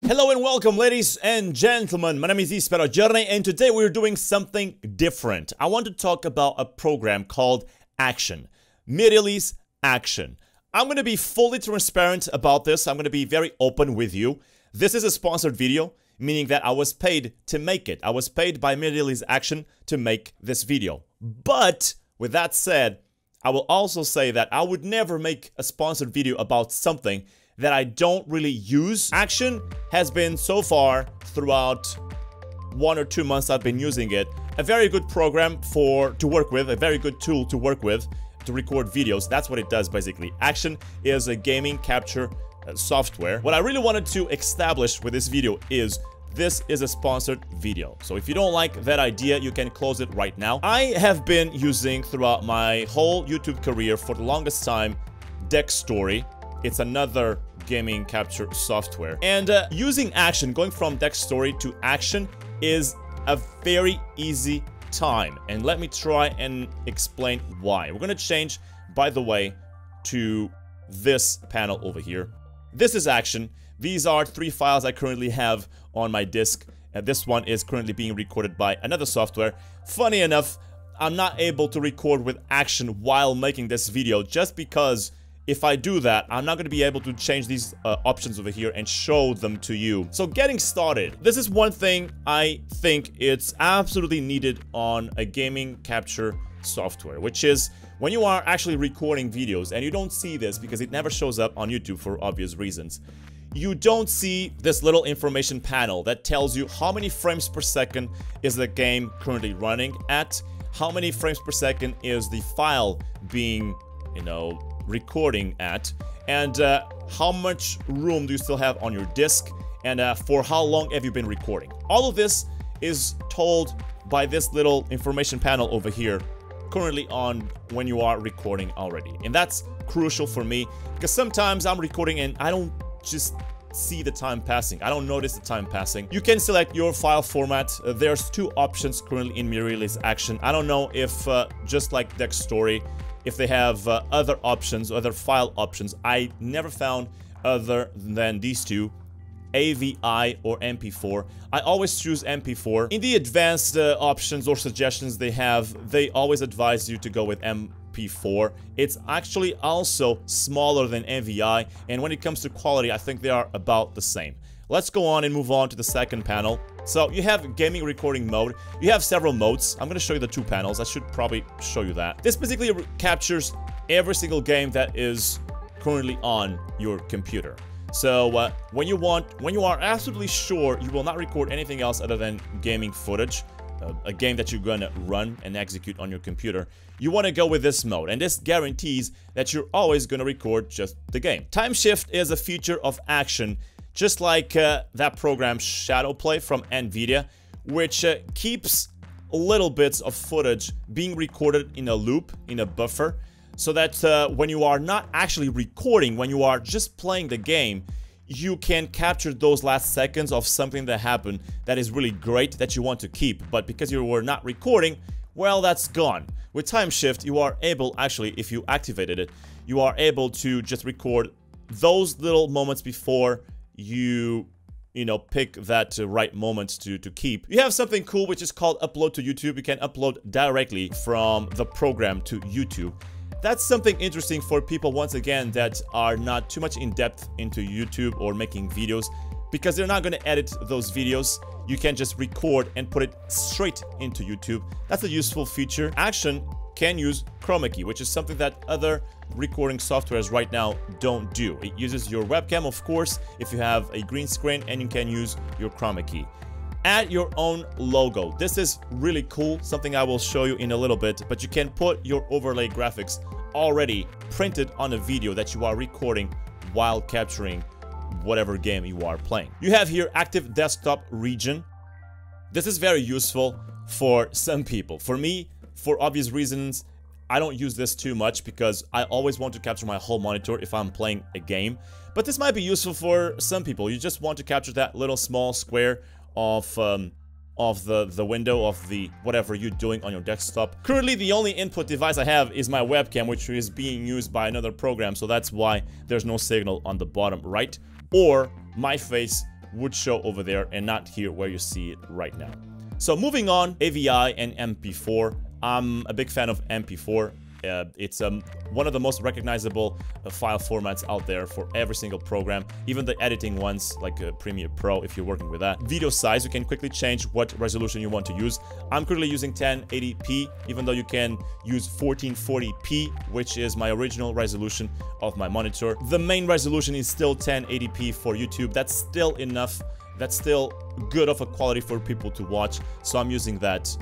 Hello and welcome, ladies and gentlemen. My name is TheSparrowsJourney, and today we're doing something different. I want to talk about a program called Action. Mirillis Action. I'm going to be fully transparent about this. I'm going to be very open with you. This is a sponsored video, meaning that I was paid to make it. I was paid by Mirillis Action to make this video. But with that said, I will also say that I would never make a sponsored video about something that I don't really use. Action has been so far throughout 1 or 2 months I've been using it, a very good program to work with, a very good tool to work with to record videos. That's what it does basically. Action is a gaming capture software. What I really wanted to establish with this video is this is a sponsored video. So if you don't like that idea, you can close it right now. I have been using throughout my whole YouTube career for the longest time Dextory. It's another gaming capture software. And using Action, going from Dextory to Action is a very easy time. And let me try and explain why. We're gonna change, by the way, to this panel over here. This is Action. These are 3 files I currently have on my disk. And this one is currently being recorded by another software. Funny enough, I'm not able to record with Action while making this video just because if I do that, I'm not going to be able to change these options over here and show them to you. So getting started, this is one thing I think it's absolutely needed on a gaming capture software, which is when you are actually recording videos, and you don't see this because it never shows up on YouTube for obvious reasons. You don't see this little information panel that tells you how many frames per second is the game currently running at, how many frames per second is the file being, recording at, and how much room do you still have on your disk, and for how long have you been recording. All of this is told by this little information panel over here, currently on when you are recording already. And that's crucial for me, because sometimes I'm recording and I don't just see the time passing. I don't notice the time passing. You can select your file format. There's 2 options currently in Mirillis Action. I don't know if, just like Dextory, if they have other options, other file options. I never found other than these 2, AVI or MP4. I always choose MP4. In the advanced options or suggestions they have, they always advise you to go with MP4. It's actually also smaller than AVI, and when it comes to quality, I think they are about the same. Let's go on and move on to the second panel. So you have gaming recording mode. You have several modes. I'm going to show you the 2 panels. I should probably show you that. This basically captures every single game that is currently on your computer. So when you are absolutely sure you will not record anything else other than gaming footage, a game that you're going to run and execute on your computer, you want to go with this mode, and this guarantees that you're always going to record just the game. Time shift is a feature of Action, just like that program Shadowplay from NVIDIA, which keeps little bits of footage being recorded in a loop, in a buffer, so that when you are not actually recording, when you are just playing the game, you can capture those last seconds of something that happened that is really great that you want to keep. But because you were not recording, well, that's gone. With Time Shift, you are able, actually, if you activated it, you are able to just record those little moments before you pick that right moment to keep. You have something cool which is called upload to YouTube. You can upload directly from the program to YouTube. That's something interesting for people, once again, that are not too much in depth into YouTube or making videos, because they're not going to edit those videos. You can just record and put it straight into YouTube. That's a useful feature. Action can use chroma key, which is something that other recording softwares right now don't do. It uses your webcam, of course, if you have a green screen, and you can use your chroma key. Add your own logo. This is really cool, something I will show you in a little bit, but you can put your overlay graphics already printed on a video that you are recording while capturing whatever game you are playing. You have here active desktop region. This is very useful for some people. For me, for obvious reasons, I don't use this too much because I always want to capture my whole monitor if I'm playing a game. But this might be useful for some people. You just want to capture that little small square of the window of the whatever you're doing on your desktop. Currently, the only input device I have is my webcam, which is being used by another program, so that's why there's no signal on the bottom right, or my face would show over there and not here where you see it right now. So moving on, AVI and MP4. I'm a big fan of MP4. It's one of the most recognizable file formats out there for every single program, even the editing ones like Premiere Pro if you're working with that. Video size, you can quickly change what resolution you want to use. I'm currently using 1080p, even though you can use 1440p, which is my original resolution of my monitor. The main resolution is still 1080p for YouTube. That's still enough. That's still good of a quality for people to watch, so I'm using that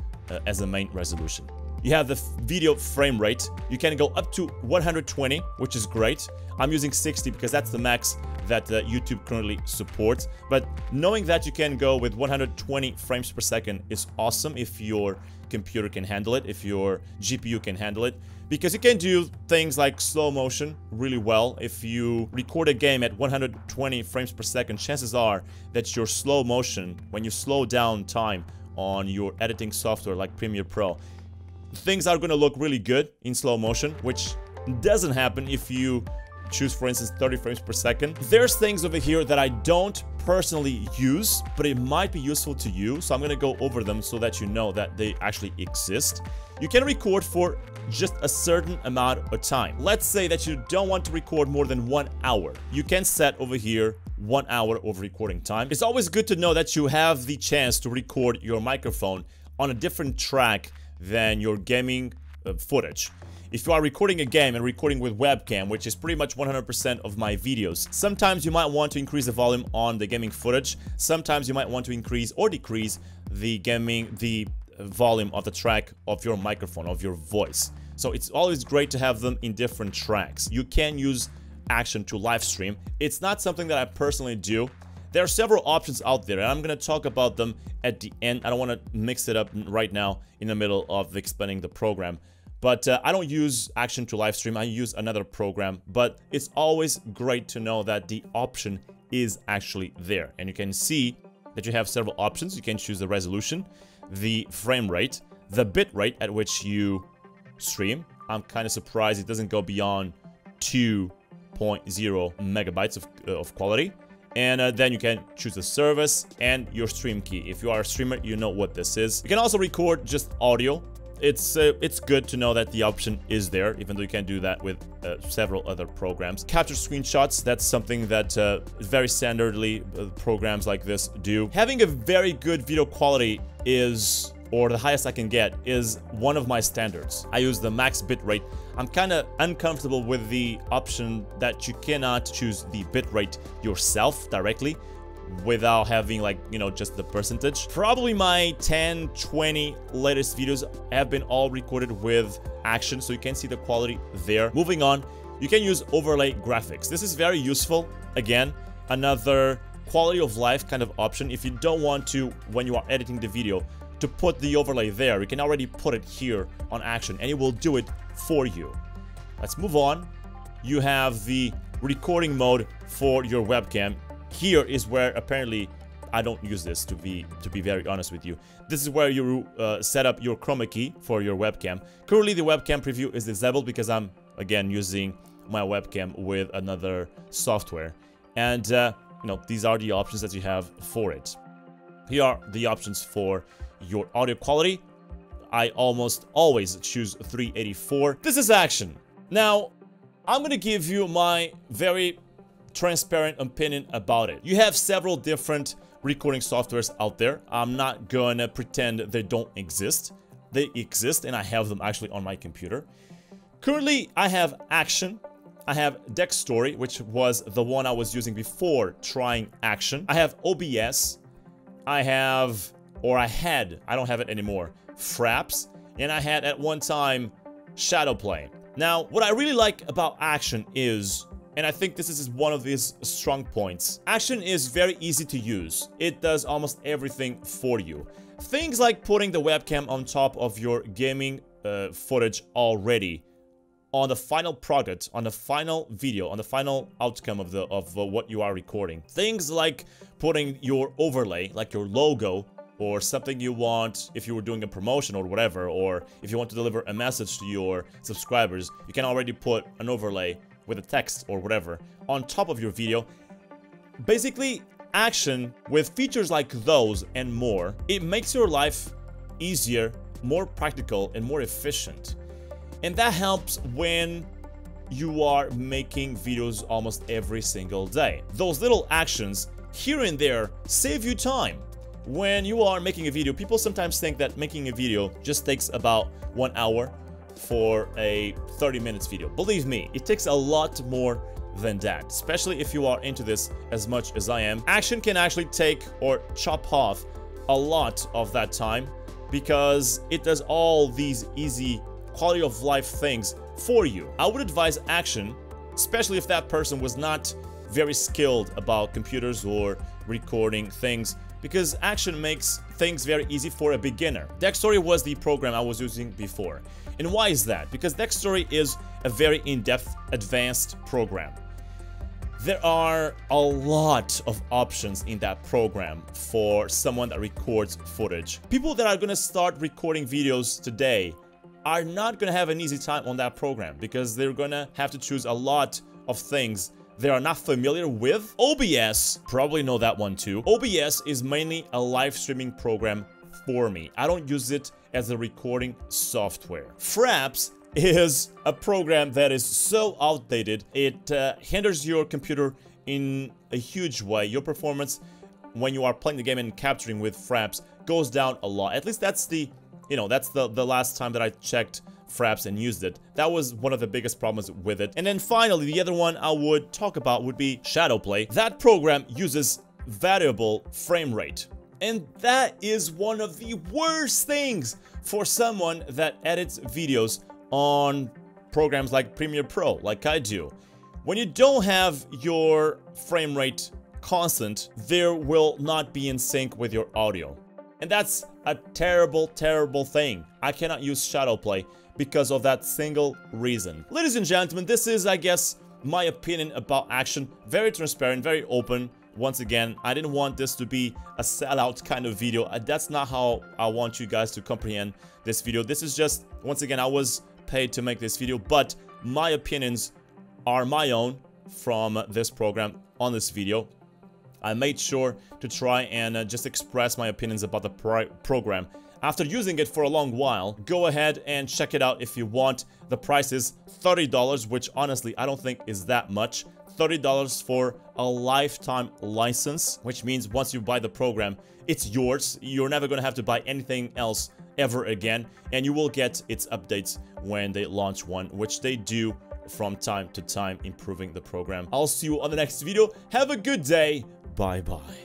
as a main resolution. You have the video frame rate. You can go up to 120, which is great. I'm using 60 because that's the max that YouTube currently supports. But knowing that you can go with 120 frames per second is awesome if your computer can handle it, if your GPU can handle it. Because you can do things like slow motion really well. If you record a game at 120 frames per second, chances are that your slow motion, when you slow down time on your editing software like Premiere Pro, things are going to look really good in slow motion, which doesn't happen if you choose, for instance, 30 frames per second. There's things over here that I don't personally use, but it might be useful to you, so I'm going to go over them so that you know that they actually exist. You can record for just a certain amount of time. Let's say that you don't want to record more than 1 hour. You can set over here 1 hour of recording time. It's always good to know that you have the chance to record your microphone on a different track than your gaming footage. If you are recording a game and recording with webcam, which is pretty much 100% of my videos, sometimes you might want to increase the volume on the gaming footage. Sometimes you might want to increase or decrease the volume of the track of your microphone, of your voice. So it's always great to have them in different tracks. You can use Action to live stream. It's not something that I personally do. There are several options out there, and I'm going to talk about them at the end. I don't want to mix it up right now in the middle of explaining the program. But I don't use Action to live stream. I use another program. But it's always great to know that the option is actually there. And you can see that you have several options. You can choose the resolution, the frame rate, the bit rate at which you stream. I'm kind of surprised it doesn't go beyond 2.0 megabytes of quality. And then you can choose the service and your stream key. If you are a streamer, you know what this is. You can also record just audio. It's good to know that the option is there, even though you can do that with several other programs. Capture screenshots, that's something that very standardly programs like this do. Having a very good video quality is, or the highest I can get, is one of my standards. I use the max bitrate. I'm kind of uncomfortable with the option that you cannot choose the bitrate yourself directly without having, like, you know, just the percentage. Probably my 10, 20 latest videos have been all recorded with Action, so you can see the quality there. Moving on, you can use overlay graphics. This is very useful. Again, another quality of life kind of option. If you don't want to, when you are editing the video, to put the overlay there, you can already put it here on Action and it will do it for you. Let's move on. You have the recording mode for your webcam. Here is where apparently I don't use this, to be very honest with you. This is where you set up your chroma key for your webcam. Currently the webcam preview is disabled because I'm again using my webcam with another software. And you know, these are the options that you have for it. Here are the options for your audio quality. I almost always choose 384. This is Action. Now, I'm gonna give you my very transparent opinion about it. You have several different recording softwares out there. I'm not gonna pretend they don't exist. They exist and I have them actually on my computer. Currently, I have Action. I have Dextory, which was the one I was using before trying Action. I have OBS. I have, or I had, I don't have it anymore, Fraps, and I had at one time Shadowplay. Now, what I really like about Action is, and I think this is one of these strong points, Action is very easy to use. It does almost everything for you. Things like putting the webcam on top of your gaming footage already on the final product, on the final video, on the final outcome of what you are recording. Things like putting your overlay, like your logo, or something you want if you were doing a promotion or whatever, or if you want to deliver a message to your subscribers, you can already put an overlay with a text or whatever on top of your video. Basically, Action, with features like those and more, it makes your life easier, more practical, and more efficient. And that helps when you are making videos almost every single day. Those little actions here and there save you time. When you are making a video, people sometimes think that making a video just takes about 1 hour for a 30 minutes video. Believe me, it takes a lot more than that, especially if you are into this as much as I am. Action can actually take or chop off a lot of that time because it does all these easy quality of life things for you. I would advise Action, especially if that person was not very skilled about computers or recording things, because Action makes things very easy for a beginner. Dextory was the program I was using before. And why is that? Because Dextory is a very in-depth, advanced program. There are a lot of options in that program for someone that records footage. People that are going to start recording videos today are not going to have an easy time on that program because they're going to have to choose a lot of things they are not familiar with. OBS, probably know that one too. OBS is mainly a live streaming program for me. I don't use it as a recording software. Fraps is a program that is so outdated, it hinders your computer in a huge way. Your performance when you are playing the game and capturing with Fraps goes down a lot. At least that's the, that's the last time that I checked Fraps and used it. That was one of the biggest problems with it. And then finally, the other one I would talk about would be Shadowplay. That program uses variable frame rate. And that is one of the worst things for someone that edits videos on programs like Premiere Pro, like I do. When you don't have your frame rate constant, there will not be in sync with your audio. And that's a terrible, terrible thing. I cannot use Shadowplay because of that single reason. Ladies and gentlemen, this is, I guess, my opinion about Action. Very transparent, very open. Once again, I didn't want this to be a sellout kind of video. That's not how I want you guys to comprehend this video. This is just, once again, I was paid to make this video, but my opinions are my own from this program on this video. I made sure to try and just express my opinions about the program. After using it for a long while, go ahead and check it out if you want. The price is $30, which honestly I don't think is that much. $30 for a lifetime license, which means once you buy the program, it's yours. You're never going to have to buy anything else ever again, and you will get its updates when they launch one, which they do from time to time, improving the program. I'll see you on the next video. Have a good day. Bye-bye.